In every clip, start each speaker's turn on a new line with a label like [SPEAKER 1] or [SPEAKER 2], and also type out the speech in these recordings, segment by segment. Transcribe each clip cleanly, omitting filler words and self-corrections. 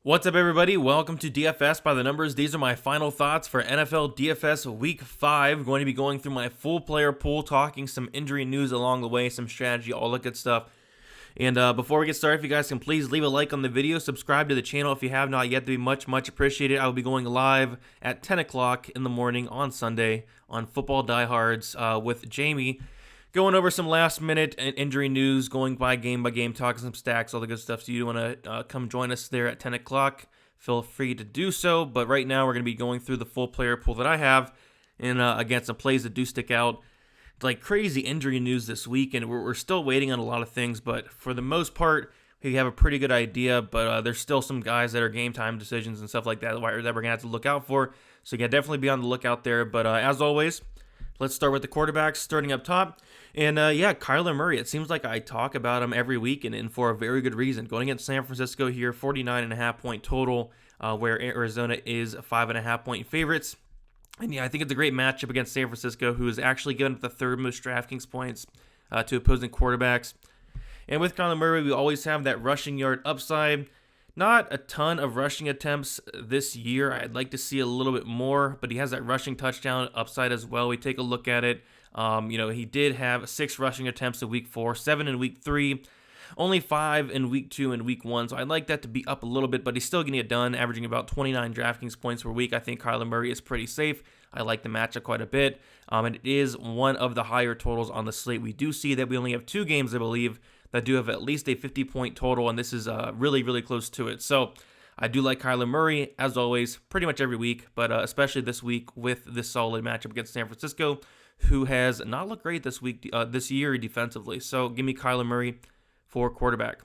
[SPEAKER 1] What's up, everybody? Welcome to DFS by the Numbers. These are my final thoughts for NFL DFS Week 5. Going to be going through my full player pool, talking some injury news along the way, some strategy, all that good stuff. And before we get started, if you guys can please leave a like on the video, subscribe to the channel if you have not yet, to be much appreciated. I will be going live at 10 o'clock in the morning on Sunday on Football Diehards with Jamie, going over some last-minute injury news, going by game, talking some stacks, all the good stuff. So you want to come join us there at 10 o'clock, feel free to do so. But right now, we're going to be going through the full player pool that I have, and again, some plays that do stick out. Like crazy injury news this week, and we're still waiting on a lot of things. But for the most part, we have a pretty good idea. But there's still some guys that are game time decisions and stuff like that that we're going to have to look out for. So yeah, definitely be on the lookout there. But as always, let's start with the quarterbacks, starting up top. And yeah, Kyler Murray, it seems like I talk about him every week, and for a very good reason. Going against San Francisco here, 49.5 point total, where Arizona is 5.5 point favorites. And yeah, I think it's a great matchup against San Francisco, who is actually given up the third most DraftKings points to opposing quarterbacks. And with Kyler Murray, we always have that rushing yard upside. Not a ton of rushing attempts this year. I'd like to see a little bit more, but he has that rushing touchdown upside as well. We take a look at it. He did have 6 rushing attempts in Week 4, 7 in Week 3, only 5 in Week 2 and Week 1. So I'd like that to be up a little bit, but he's still getting it done, averaging about 29 DraftKings points per week. I think Kyler Murray is pretty safe. I like the matchup quite a bit, and it is one of the higher totals on the slate. We do see that we only have 2 games, I believe, that do have at least a 50-point total, and this is really close to it. So I do like Kyler Murray, as always, pretty much every week, but especially this week with this solid matchup against San Francisco, who has not looked great this year defensively. So give me Kyler Murray for quarterback.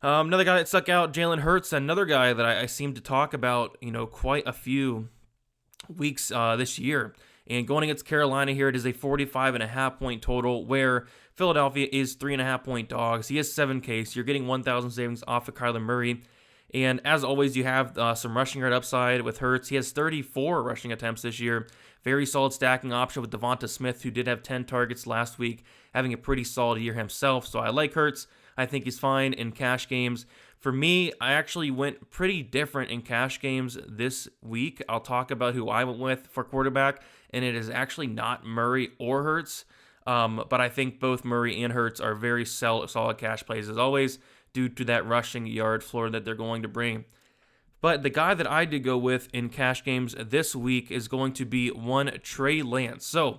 [SPEAKER 1] Another guy that stuck out, Jalen Hurts, another guy that I seem to talk about, quite a few weeks this year. And going against Carolina here, it is a 45.5 point total, where Philadelphia is 3.5 point dogs. He has 7K, so you're getting 1,000 savings off of Kyler Murray. And as always, you have some rushing yard upside with Hurts. He has 34 rushing attempts this year. Very solid stacking option with Devonta Smith, who did have 10 targets last week, having a pretty solid year himself. So I like Hurts. I think he's fine in cash games. For me, I actually went pretty different in cash games this week. I'll talk about who I went with for quarterback, and it is actually not Murray or Hurts. But I think both Murray and Hurts are very solid cash plays, as always, due to that rushing yard floor that they're going to bring. But the guy that I did go with in cash games this week is going to be one Trey Lance. So,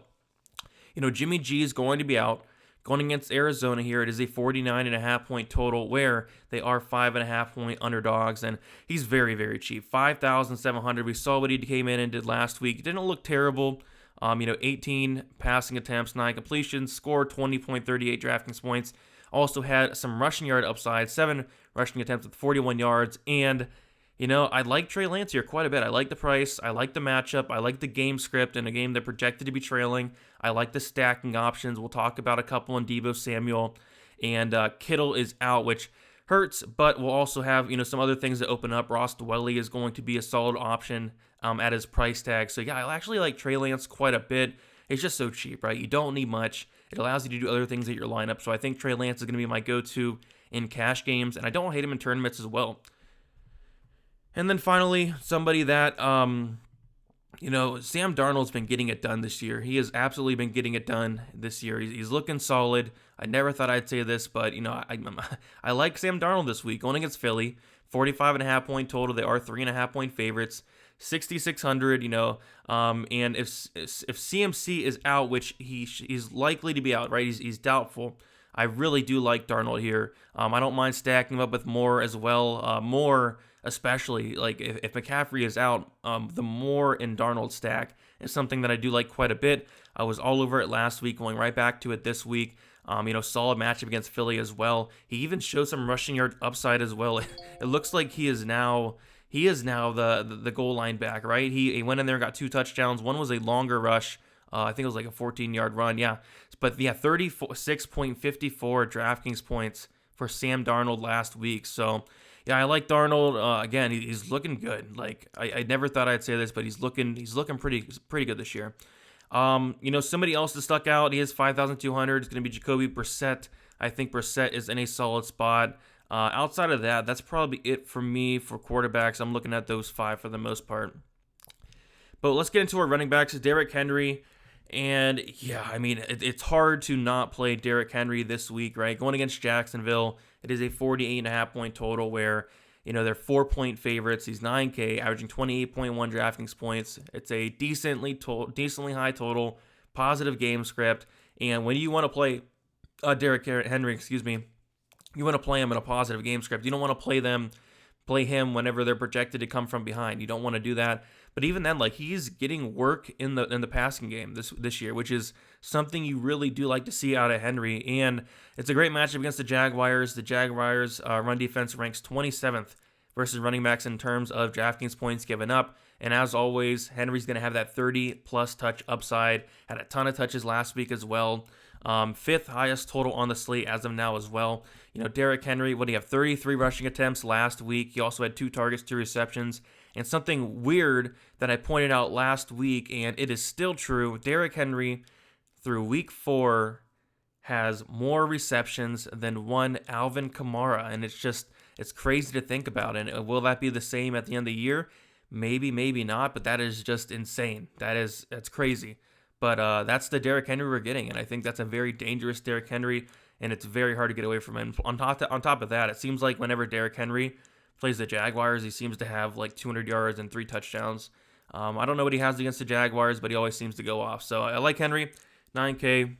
[SPEAKER 1] Jimmy G is going to be out. Going against Arizona here, it is a 49.5 point total, where they are 5.5 point underdogs, and he's very cheap. 5,700. We saw what he came in and did last week. It didn't look terrible. 18 passing attempts, 9 completions, scored 20.38 DraftKings points. Also had some rushing yard upside, 7 rushing attempts with 41 yards, and I like Trey Lance here quite a bit. I like the price. I like the matchup. I like the game script in a game that projected to be trailing. I like the stacking options. We'll talk about a couple on DEEBO, Samuel, and Kittle is out, which hurts, but we'll also have some other things that open up. Ross DWELLEY is going to be a solid option at his price tag. So yeah, I actually like Trey Lance quite a bit. It's just so cheap, right? You don't need much. It allows you to do other things at your lineup. So I think Trey Lance is going to be my go-to in cash games, and I don't hate him in tournaments as well. And then finally, somebody that, Sam Darnold's been getting it done this year. He has absolutely been getting it done this year. He's looking solid. I never thought I'd say this, but, I like Sam Darnold this week. Going against Philly, 45.5 point total. They are 3.5 point favorites. 6,600, and if CMC is out, which he's likely to be out, right? He's doubtful. I really do like Darnold here. I don't mind stacking him up with Moore as well. Moore, especially, like if McCaffrey is out, the Moore and Darnold stack is something that I do like quite a bit. I was all over it last week, going right back to it this week. Solid matchup against Philly as well. He even showed some rushing yard upside as well. It looks like he is now the goal line back, right? He went in there and got 2 touchdowns. One was a longer rush. I think it was like a 14-yard run. Yeah. But yeah, 36.54 DraftKings points for Sam Darnold last week. So yeah, I like Darnold. Again, he's looking good. Like I never thought I'd say this, but he's looking pretty good this year. Somebody else that stuck out. He has 5,200. It's going to be Jacoby Brissett. I think Brissett is in a solid spot. Outside of that, that's probably it for me for quarterbacks. I'm looking at those 5 for the most part. But let's get into our running backs. Derrick Henry. And yeah, I mean, it's hard to not play Derrick Henry this week, right? Going against Jacksonville, it is a 48.5 point total where, they're 4-point favorites. He's 9K, averaging 28.1 DraftKings points. It's a decently high total, positive game script. And when you want to play Derrick Henry, you want to play him in a positive game script. You don't want to play him whenever they're projected to come from behind. You don't want to do that. But even then, he's getting work in the passing game this year, which is something you really do like to see out of Henry. And it's a great matchup against the Jaguars. The Jaguars' run defense ranks 27th versus running backs in terms of DraftKings points given up. And as always, Henry's going to have that 30-plus touch upside. Had a ton of touches last week as well. 5th highest total on the slate as of now as well. Derrick Henry, what do you have? 33 rushing attempts last week. He also had 2 targets, 2 receptions. And something weird that I pointed out last week, and it is still true, Derrick Henry through week 4 has more receptions than one Alvin Kamara. And it's crazy to think about. And will that be the same at the end of the year? Maybe, maybe not, but that is just insane. That's crazy. But that's the Derrick Henry we're getting, and I think that's a very dangerous Derrick Henry, and it's very hard to get away from him. On top of that, it seems like whenever Derrick Henry plays the Jaguars, he seems to have 200 yards and 3 touchdowns. I don't know what he has against the Jaguars, but he always seems to go off. So I like Henry, 9K,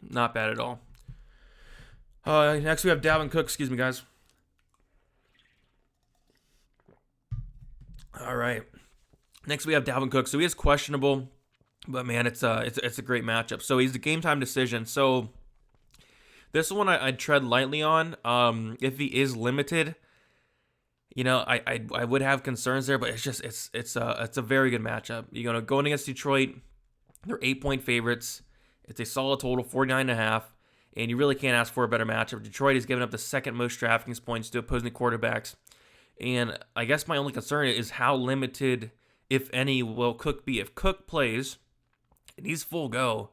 [SPEAKER 1] not bad at all. Next we have Dalvin Cook. Excuse me, guys. All right. Next we have Dalvin Cook. So he is questionable. But man, it's a great matchup. So he's a game time decision. So this one I'd tread lightly on. If he is limited, I would have concerns there. But it's a very good matchup. Going against Detroit, they're 8-point favorites. It's a solid total, 49.5, and you really can't ask for a better matchup. Detroit has given up the 2nd most DraftKings points to opposing quarterbacks, and I guess my only concern is how limited, if any, will Cook be. If Cook plays and he's full go,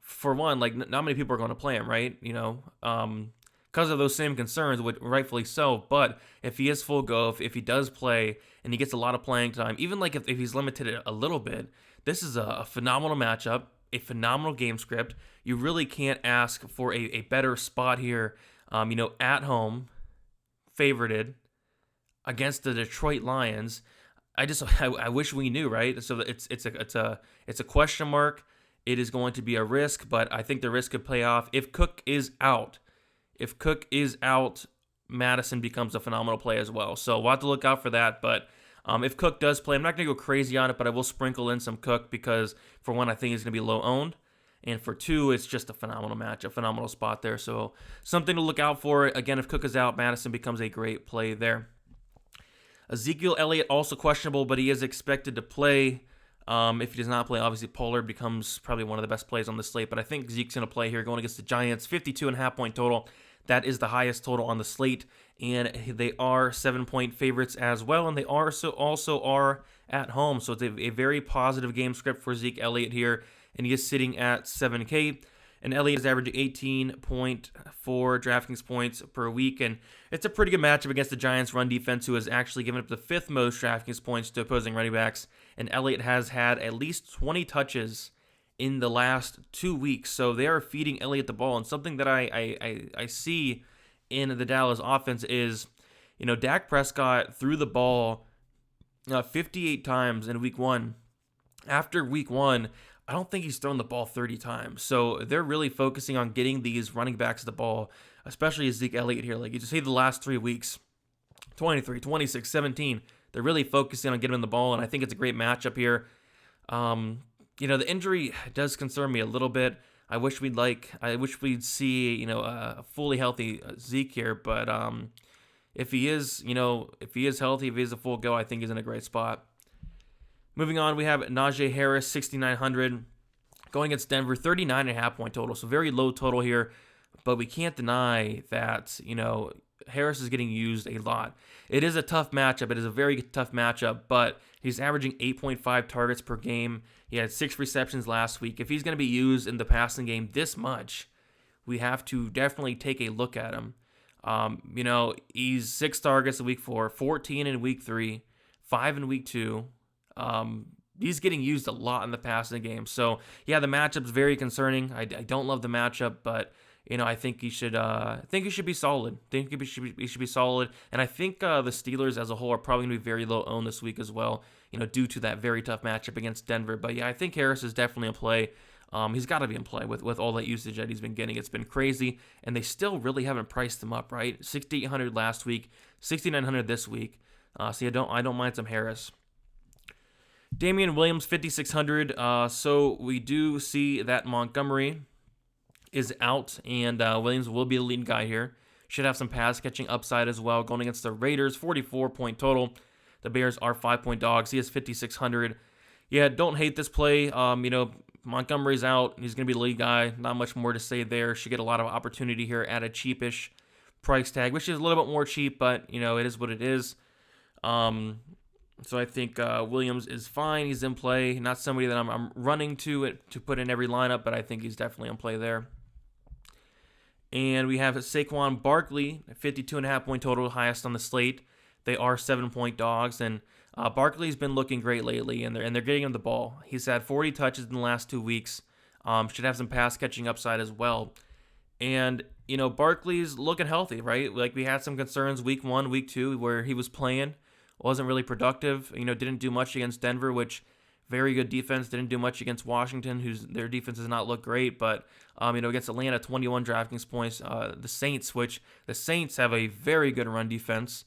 [SPEAKER 1] for one, not many people are going to play him, right? Because of those same concerns, which rightfully so. But if he is full go, if he does play and he gets a lot of playing time, even if he's limited a little bit, this is a phenomenal matchup, a phenomenal game script. You really can't ask for a better spot here. At home, favorited against the Detroit Lions. I wish we knew, right? So it's a question mark. It is going to be a risk, but I think the risk could pay off. If Cook is out, Madison becomes a phenomenal play as well. So we'll have to look out for that. But if Cook does play, I'm not going to go crazy on it, but I will sprinkle in some Cook because, for one, I think he's going to be low owned. And for 2, it's just a phenomenal match, a phenomenal spot there. So something to look out for. Again, if Cook is out, Madison becomes a great play there. Ezekiel Elliott, also questionable, but he is expected to play. If he does not play, obviously Pollard becomes probably one of the best plays on the slate. But I think Zeke's going to play here going against the Giants. 52.5 point total. That is the highest total on the slate. And they are 7-point favorites as well. And they also are at home. So it's a very positive game script for Zeke Elliott here. And he is sitting at 7K. And Elliott is averaging 18.4 DraftKings points per week. And it's a pretty good matchup against the Giants' run defense, who has actually given up the 5th most DraftKings points to opposing running backs. And Elliott has had at least 20 touches in the last 2 weeks. So they are feeding Elliott the ball. And something that I see in the Dallas offense is, Dak Prescott threw the ball 58 times in week 1. After week 1, I don't think he's thrown the ball 30 times. So they're really focusing on getting these running backs the ball, especially Zeke Elliott here. You just see the last 3 weeks, 23, 26, 17. They're really focusing on getting him the ball, and I think it's a great matchup here. The injury does concern me a little bit. I wish we'd see, a fully healthy Zeke here, but if he is healthy, if he is a full go, I think he's in a great spot. Moving on, we have Najee Harris, 6,900, going against Denver, 39.5 point total. So very low total here, but we can't deny that, Harris is getting used a lot. It is a tough matchup. It is a very tough matchup, but he's averaging 8.5 targets per game. He had 6 receptions last week. If he's going to be used in the passing game this much, we have to definitely take a look at him. You know, he's 6 targets in week 4, 14 in week 3, 5 in week 2. He's getting used a lot in the passing game. So, yeah, the matchup's very concerning. I don't love the matchup, but, you know, I think he should be solid. He should be solid. And I think the Steelers as a whole are probably going to be very low owned this week as well, you know, due to that very tough matchup against Denver. But, yeah, I think Harris is definitely in play. He's got to be in play with all that usage that he's been getting. It's been crazy, and they still really haven't priced him up, right? 6,800 last week, 6,900 this week. So I don't mind some Harris. Damian Williams, 5,600. So we do see that Montgomery is out, and Williams will be the lead guy here. Should have some pass catching upside as well. Going against the Raiders, 44-point total. The Bears are 5-point dogs. He has 5,600. Yeah, don't hate this play. You know, Montgomery's out. He's going to be the lead guy. Not much more to say there. Should get a lot of opportunity here at a cheapish price tag, which is a little bit more cheap, but, you know, it is what it is. So I think Williams is fine. He's in play. Not somebody that I'm running to put in every lineup, but I think he's definitely in play there. And we have Saquon Barkley, 52.5-point total, highest on the slate. They are 7-point dogs, and Barkley's been looking great lately, and they're getting him the ball. He's had 40 touches in the last 2 weeks. Should have some pass catching upside as well. And, you know, Barkley's looking healthy, right? Like, we had some concerns week 1, week 2, where he was playing, wasn't really productive. You know, didn't do much against Denver, which very good defense. Didn't do much against Washington, their defense does not look great. But, you know, against Atlanta, 21 DraftKings points. The Saints have a very good run defense.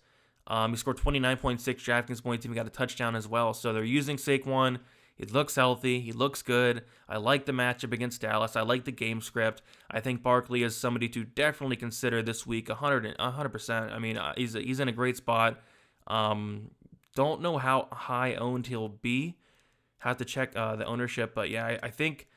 [SPEAKER 1] He scored 29.6 DraftKings points. Even got a touchdown as well. So they're using Saquon. He looks healthy. He looks good. I like the matchup against Dallas. I like the game script. I think Barkley is somebody to definitely consider this week, 100%. I mean, he's in a great spot. Don't know how high owned he'll be. Have to check the ownership, but yeah, I think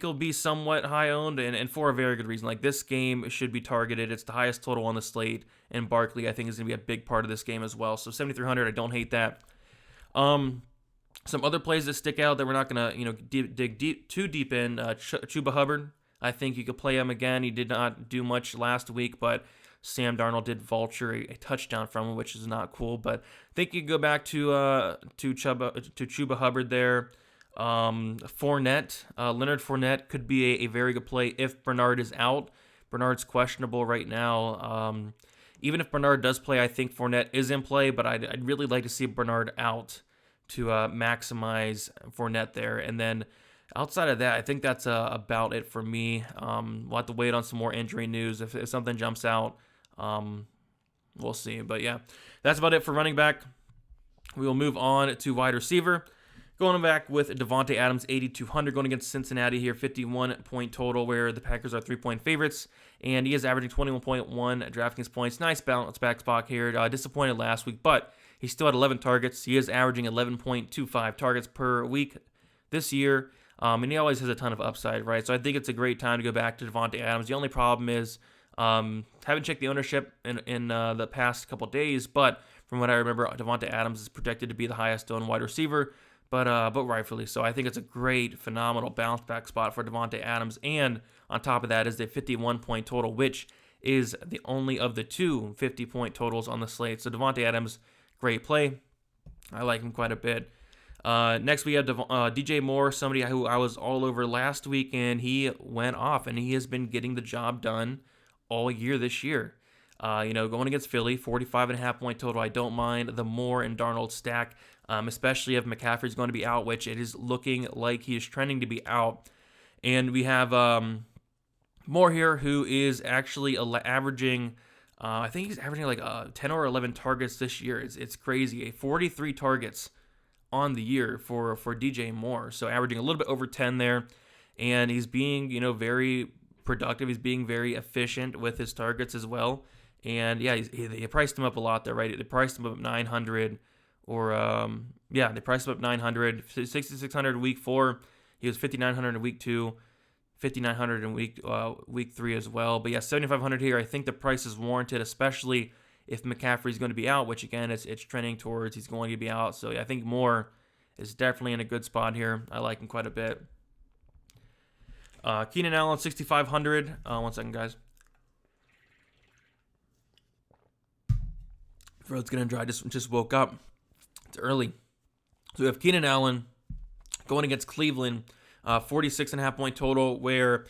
[SPEAKER 1] he'll be somewhat high owned, and for a very good reason. Like, this game should be targeted. It's the highest total on the slate, and Barkley I think is going to be a big part of this game as well. So 7,300, I don't hate that. Some other plays that stick out that we're not going to dig too deep in. Chuba Hubbard, I think you could play him again. He did not do much last week, but Sam Darnold did vulture a touchdown from him, which is not cool. But I think you can go back to Chuba Hubbard there. Fournette, Leonard Fournette could be a very good play if Bernard is out. Bernard's questionable right now. Even if Bernard does play, I think Fournette is in play, but I'd really like to see Bernard out to maximize Fournette there. And then outside of that, I think that's about it for me. We'll have to wait on some more injury news. If something jumps out, we'll see. But yeah, that's about it for running back. We will move on to wide receiver. Going back with Devontae Adams, 8,200, going against Cincinnati here, 51-point total, where the Packers are 3-point favorites, and he is averaging 21.1 DraftKings points. Nice bounce back spot here. Disappointed last week, but he still had 11 targets. He is averaging 11.25 targets per week this year, and he always has a ton of upside, right? So I think it's a great time to go back to Devontae Adams. The only problem is haven't checked the ownership in the past couple days, but from what I remember, Devontae Adams is projected to be the highest owned wide receiver. But rightfully so. I think it's a great, phenomenal bounce back spot for Devontae Adams. And on top of that is the 51-point total, which is the only of the two 50-point totals on the slate. So Devontae Adams, great play. I like him quite a bit. Next we have DJ Moore, somebody who I was all over last week, and he went off, and he has been getting the job done all year this year. Going against Philly, 45.5-point total. I don't mind the Moore and Darnold stack. Especially if McCaffrey's going to be out, which it is looking like he is trending to be out. And we have Moore here, who is actually averaging, I think he's averaging like 10 or 11 targets this year. It's crazy. 43 targets on the year for DJ Moore. So averaging a little bit over 10 there. And he's being, very productive. He's being very efficient with his targets as well. And yeah, they priced him up a lot there, right? They priced him up at 900. They priced him up 900, 6,600 week 4. He was 5,900 in week 2, 5,900 in week 3 as well. But yeah, 7,500 here. I think the price is warranted, especially if McCaffrey's going to be out, which again, it's trending towards he's going to be out. So yeah, I think Moore is definitely in a good spot here. I like him quite a bit. Keenan Allen, 6,500. One second, guys. Throat's getting dry. Just woke up. It's early. So we have Keenan Allen going against Cleveland, 46.5 point total, where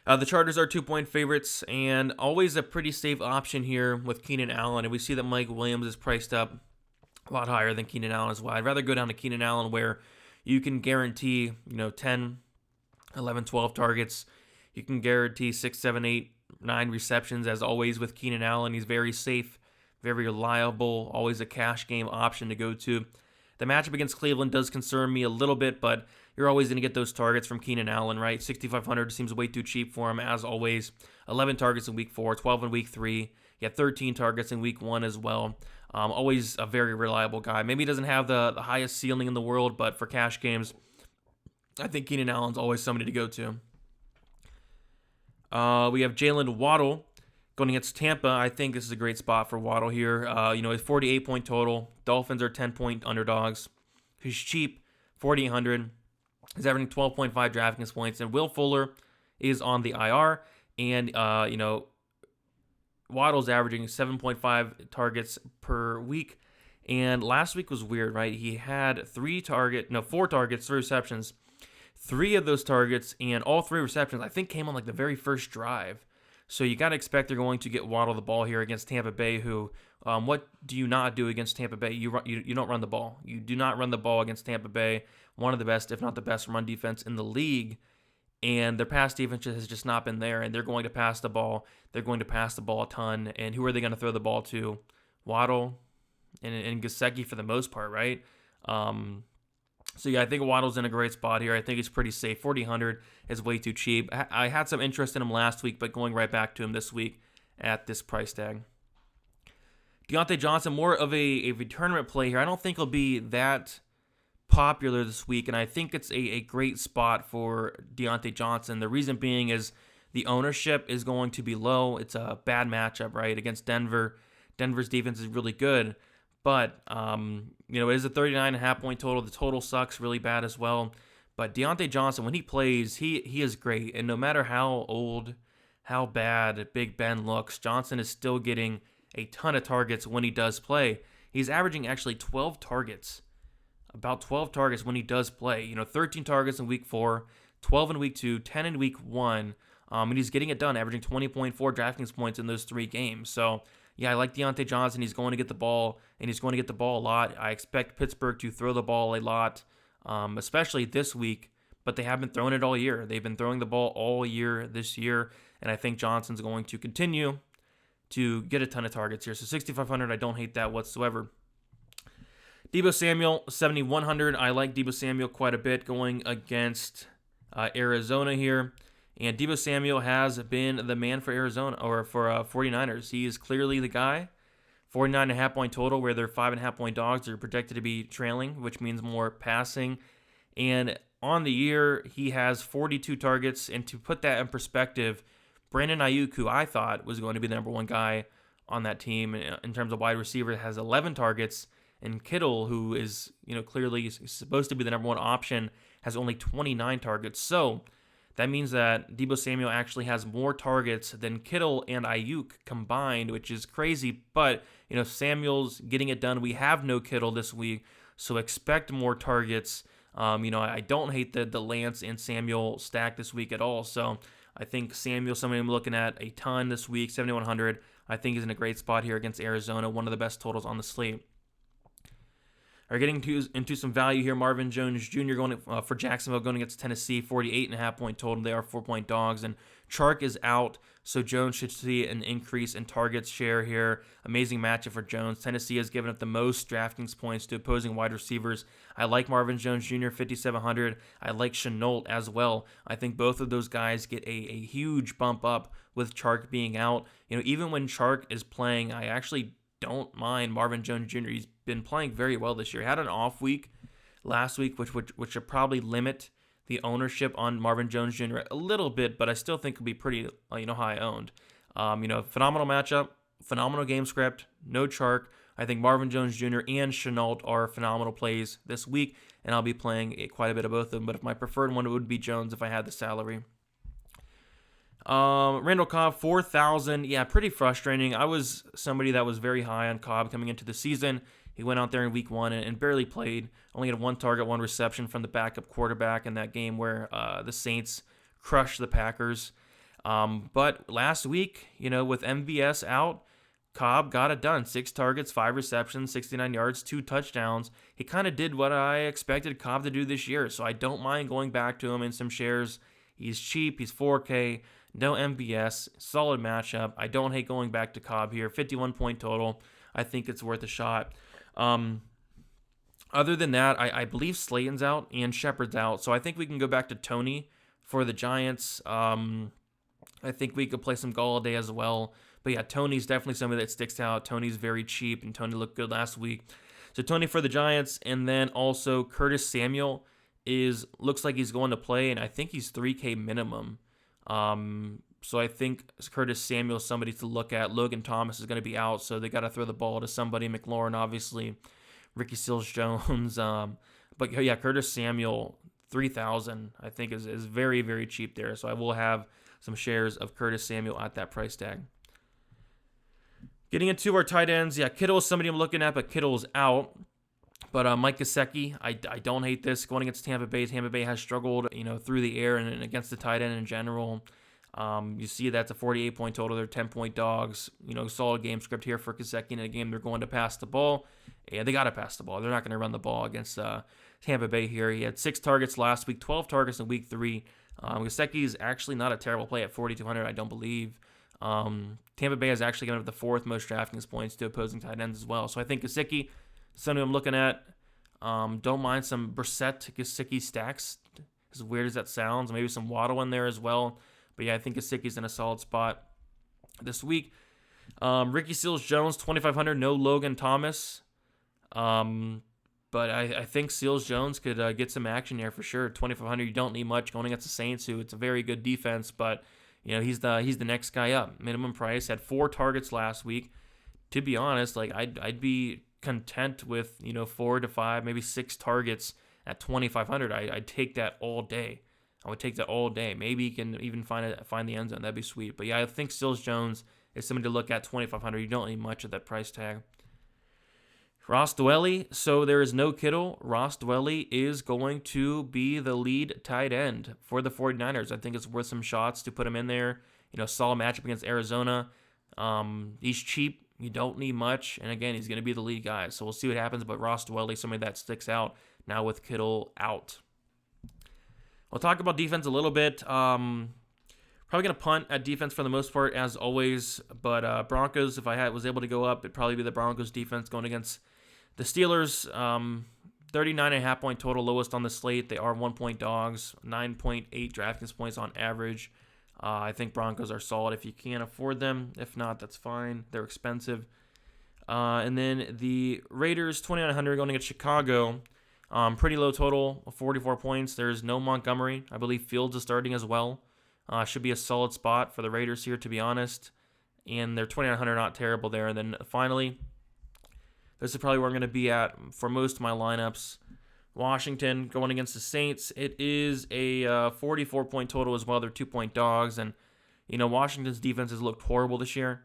[SPEAKER 1] the Chargers are 2-point favorites, and always a pretty safe option here with Keenan Allen. And we see that Mike Williams is priced up a lot higher than Keenan Allen as well. I'd rather go down to Keenan Allen where you can guarantee, 10, 11, 12 targets. You can guarantee 6, 7, 8, 9 receptions. As always with Keenan Allen, he's very safe, very reliable, always a cash game option to go to. The matchup against Cleveland does concern me a little bit, but you're always going to get those targets from Keenan Allen, right? 6,500 seems way too cheap for him, as always. 11 targets in Week 4, 12 in Week 3. He had 13 targets in Week 1 as well. Always a very reliable guy. Maybe he doesn't have the highest ceiling in the world, but for cash games, I think Keenan Allen's always somebody to go to. We have Jalen Waddle going against Tampa. I think this is a great spot for Waddle here. His 48-point total. Dolphins are 10-point underdogs. He's cheap, 4,800. He's averaging 12.5 DraftKings points. And Will Fuller is on the IR. And, Waddle's averaging 7.5 targets per week. And last week was weird, right? He had 4 targets, 3 receptions. 3 of those targets and all 3 receptions, I think, came on like the very first drive. So you got to expect they're going to get Waddle the ball here against Tampa Bay, who, what do you not do against Tampa Bay? You don't run the ball. You do not run the ball against Tampa Bay, one of the best, if not the best, run defense in the league. And their pass defense has just not been there, and they're going to pass the ball. They're going to pass the ball a ton. And who are they going to throw the ball to? Waddle and GESICKI for the most part, right? So, yeah, I think Waddle's in a great spot here. I think he's pretty safe. 4,000 is way too cheap. I had some interest in him last week, but going right back to him this week at this price tag. Deontay Johnson, more of a tournament play here. I don't think he'll be that popular this week, and I think it's a great spot for Deontay Johnson. The reason being is the ownership is going to be low. It's a bad matchup, right, against Denver. Denver's defense is really good, but it is a 39.5 point total. The total sucks really bad as well. But Deontay Johnson, when he plays, he is great, and no matter how old, how bad Big Ben looks, Johnson is still getting a ton of targets when he does play. He's averaging actually 12 targets. About 12 targets when he does play. 13 targets in Week 4, 12 in Week 2, 10 in Week 1. And he's getting it done, averaging 20.4 DraftKings points in those 3 games. So, yeah, I like Deontay Johnson. He's going to get the ball, and he's going to get the ball a lot. I expect Pittsburgh to throw the ball a lot, especially this week. But they haven't thrown it all year. They've been throwing the ball all year this year, and I think Johnson's going to continue to get a ton of targets here. So 6,500, I don't hate that whatsoever. DEEBO Samuel, 7,100. I like DEEBO Samuel quite a bit going against Arizona here. And DEEBO Samuel has been the man for Arizona, or for 49ers. He is clearly the guy. 49.5 point total, where they're 5.5 point dogs. They're projected to be trailing, which means more passing. And on the year, he has 42 targets. And to put that in perspective, Brandon Ayuk, who I thought was going to be the number 1 guy on that team in terms of wide receiver, has 11 targets. And Kittle, who is clearly supposed to be the number 1 option, has only 29 targets. So that means that DEEBO Samuel actually has more targets than Kittle and Ayuk combined, which is crazy. But Samuel's getting it done. We have no Kittle this week, so expect more targets. I don't hate the Lance and Samuel stack this week at all. So I think Samuel, somebody I'm looking at a ton this week, 7,100. I think he's in a great spot here against Arizona, one of the best totals on the slate. Are getting into some value here. Marvin Jones Jr. going for Jacksonville, going against Tennessee, 48.5 point total. They are 4-point dogs, and Chark is out, so Jones should see an increase in targets share here. Amazing matchup for Jones. Tennessee has given up the most DraftKings points to opposing wide receivers. I like Marvin Jones Jr., 5,700. I like Shenault as well. I think both of those guys get a huge bump up with Chark being out. Even when Chark is playing, I actually don't mind Marvin Jones Jr. He's been playing very well this year. He had an off week last week, which should probably limit the ownership on Marvin Jones Jr. a little bit, but I still think he'll be pretty high owned. Phenomenal matchup, phenomenal game script, no Chark. I think Marvin Jones Jr. and Shenault are phenomenal plays this week, and I'll be playing quite a bit of both of them. But if my preferred one, it would be Jones if I had the salary. Randall Cobb, 4,000. Yeah, pretty frustrating. I was somebody that was very high on Cobb coming into the season. He went out there in week 1 and barely played. Only had 1 target, 1 reception from the backup quarterback in that game where the Saints crushed the Packers. But last week, with MVS out, Cobb got it done. 6 targets, 5 receptions, 69 yards, 2 touchdowns. He kind of did what I expected Cobb to do this year, so I don't mind going back to him in some shares. He's cheap. He's 4K. No MVS. Solid matchup. I don't hate going back to Cobb here. 51-point total. I think it's worth a shot. Other than that, I believe Slayton's out and Shepard's out, so I think we can go back to Tony for the Giants. I think we could play some Galladay as well. But yeah, Tony's definitely somebody that sticks out. Tony's very cheap, and Tony looked good last week. So Tony for the Giants, and then also Curtis Samuel looks like he's going to play, and I think he's 3K minimum. So I think Curtis Samuel is somebody to look at. Logan Thomas is going to be out, so they got to throw the ball to somebody. McLaurin, obviously. Ricky Seals-Jones. But yeah, Curtis Samuel, 3,000, I think is very, very cheap there. So I will have some shares of Curtis Samuel at that price tag. Getting into our tight ends, yeah, Kittle is somebody I'm looking at, but Kittle's out. But Mike Gesicki, I don't hate this. Going against Tampa Bay. Tampa Bay has struggled, through the air and against the tight end in general. You see that's a 48-point total. They're 10-point dogs. Solid game script here for Gesicki in a game they're going to pass the ball. Yeah, they got to pass the ball. They're not going to run the ball against Tampa Bay here. He had 6 targets last week, 12 targets in week 3. Gesicki is actually not a terrible play at 4,200, I don't believe. Tampa Bay has actually given up the 4th most DraftKings points to opposing tight ends as well. So I think Gesicki, something I'm looking at. Don't mind some Brissett Gesicki stacks, as weird as that sounds. Maybe some Waddle in there as well. But yeah, I think Gesicki's in a solid spot this week. Ricky Seals-Jones, 2,500. No Logan Thomas. But I think Seals-Jones could get some action here for sure. 2,500. You don't need much going against the Saints, who it's a very good defense, but he's the next guy up. Minimum price. Had 4 targets last week. To be honest, I'd be content with 4 to 5, maybe 6 targets at 2,500. I'd take that all day. I would take that all day. Maybe he can even find the end zone. That'd be sweet. But yeah, I think Seals-Jones is somebody to look at. 2,500. You don't need much of that price tag. Ross Dwelley. So there is no Kittle. Ross Dwelley is going to be the lead tight end for the 49ers. I think it's worth some shots to put him in there. Solid matchup against Arizona. He's cheap. You don't need much. And again, he's going to be the lead guy. So we'll see what happens. But Ross Dwelley, somebody that sticks out now with Kittle out. We'll talk about defense a little bit. Probably going to punt at defense for the most part, as always. But Broncos, if I was able to go up, it'd probably be the Broncos defense going against the Steelers. 39.5 point total, lowest on the slate. They are 1-point dogs, 9.8 DraftKings points on average. I think Broncos are solid if you can afford them. If not, that's fine. They're expensive. And then the Raiders, 2,900 going against Chicago. Pretty low total, 44 points. There's no Montgomery. I believe Fields is starting as well. Should be a solid spot for the Raiders here, to be honest. And they're 2,900, not terrible there. And then finally, this is probably where I'm going to be at for most of my lineups. Washington going against the Saints. It is a 44-point total as well. They're 2-point dogs. And, Washington's defense has looked horrible this year.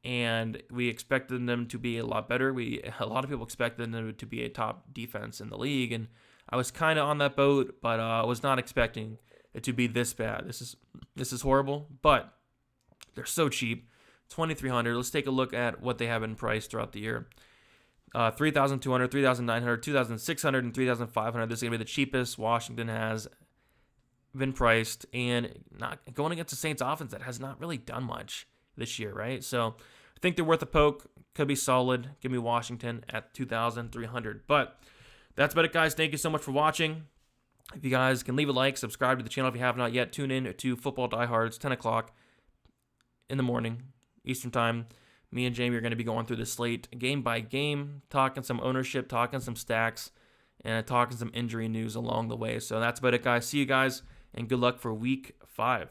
[SPEAKER 1] And we expected them to be a lot better. A lot of people expected them to be a top defense in the league. And I was kind of on that boat, but I was not expecting it to be this bad. This is horrible, but they're so cheap. 2,300. Let's take a look at what they have been priced throughout the year. 3,200, 3,900, 2,600, and 3,500. This is going to be the cheapest Washington has been priced, and not going against the Saints offense that has not really done much this year, right? So I think they're worth a poke. Could be solid. Give me Washington at 2,300. But that's about it, guys. Thank you so much for watching. If you guys can leave a like, subscribe to the channel if you have not yet. Tune in to Football Diehards, 10 o'clock in the morning, Eastern Time. Me and Jamie are going to be going through the slate game by game, talking some ownership, talking some stacks, and talking some injury news along the way. So that's about it, guys. See you guys, and good luck for week 5.